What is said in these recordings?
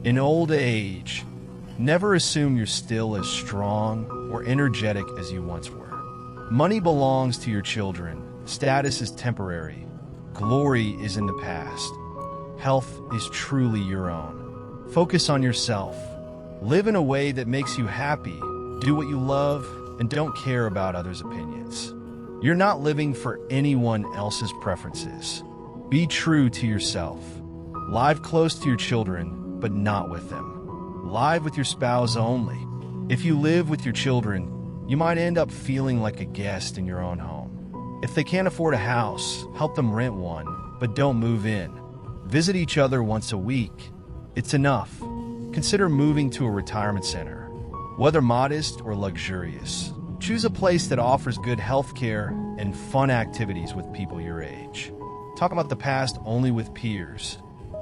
In old age, never assume you're still as strong or energetic as you once were. Money belongs to your children. Status is temporary. Glory is in the past. Health is truly your own. Focus on yourself. Live in a way that makes you happy. Do what you love and don't care about others' opinions. You're not living for anyone else's preferences. Be true to yourself. Live close to your children, but not with them. Live with your spouse only. If you live with your children, you might end up feeling like a guest in your own home. If they can't afford a house, help them rent one, but don't move in. Visit each other once a week. It's enough. Consider moving to a retirement center. Whether modest or luxurious, choose a place that offers good health care and fun activities with people your age. Talk about the past only with peers.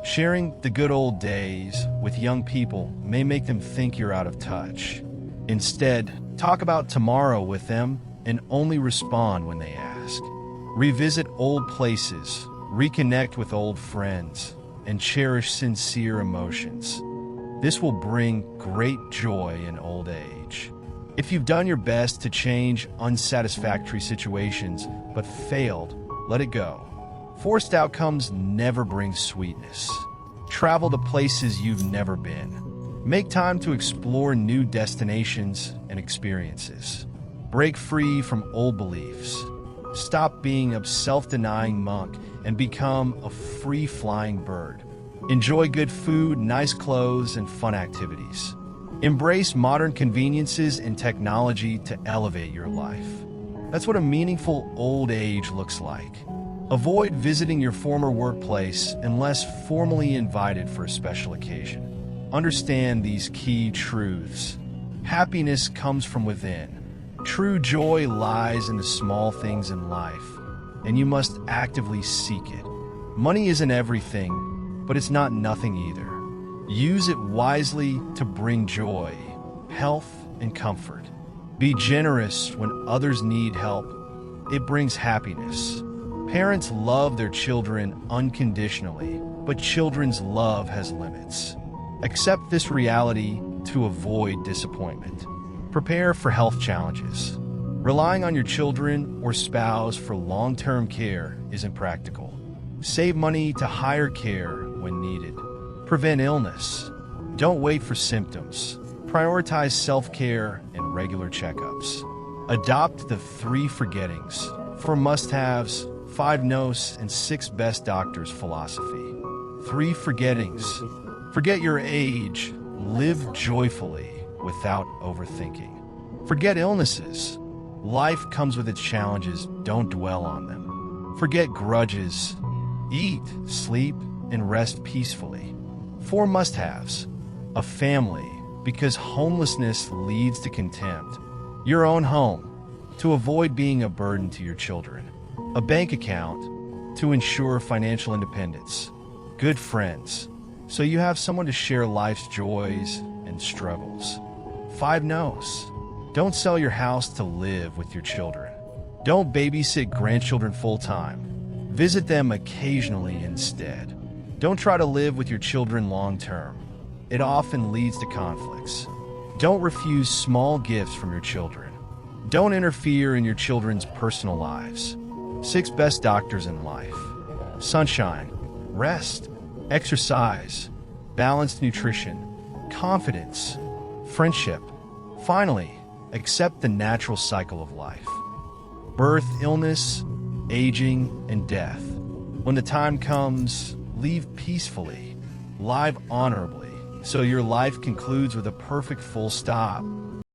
Sharing the good old days with young people may make them think you're out of touch. Instead, talk about tomorrow with them and only respond when they ask. Revisit old places, reconnect with old friends, and cherish sincere emotions. This will bring great joy in old age. If you've done your best to change unsatisfactory situations but failed, let it go. Forced outcomes never bring sweetness. Travel to places you've never been. Make time to explore new destinations and experiences. Break free from old beliefs. Stop being a self-denying monk and become a free-flying bird. Enjoy good food, nice clothes, and fun activities. Embrace modern conveniences and technology to elevate your life. That's what a meaningful old age looks like. Avoid visiting your former workplace unless formally invited for a special occasion. Understand these key truths. Happiness comes from within. True joy lies in the small things in life, and you must actively seek it. Money isn't everything, but it's not nothing either. Use it wisely to bring joy, health, and comfort. Be generous when others need help. It brings happiness. Parents love their children unconditionally, but children's love has limits. Accept this reality to avoid disappointment. Prepare for health challenges. Relying on your children or spouse for long-term care isn't practical. Save money to hire care when needed. Prevent illness. Don't wait for symptoms. Prioritize self-care and regular checkups. Adopt the 3 forgettings. 4 must-haves, 5 no's, and 6 best doctors philosophy. 3 forgettings. Forget your age. Live joyfully without overthinking. Forget illnesses. Life comes with its challenges. Don't dwell on them. Forget grudges. Eat, sleep, and rest peacefully. 4 must-haves. A family, because homelessness leads to contempt. Your own home, to avoid being a burden to your children. A bank account, to ensure financial independence. Good friends, so you have someone to share life's joys and struggles. 5 no's. Don't sell your house to live with your children. Don't babysit grandchildren full-time. Visit them occasionally instead. Don't try to live with your children long-term. It often leads to conflicts. Don't refuse small gifts from your children. Don't interfere in your children's personal lives. 6 best doctors in life. Sunshine, rest, exercise, balanced nutrition, confidence, friendship. Finally, accept the natural cycle of life. Birth, illness, aging, and death. When the time comes, leave peacefully, live honorably, so your life concludes with a perfect full stop.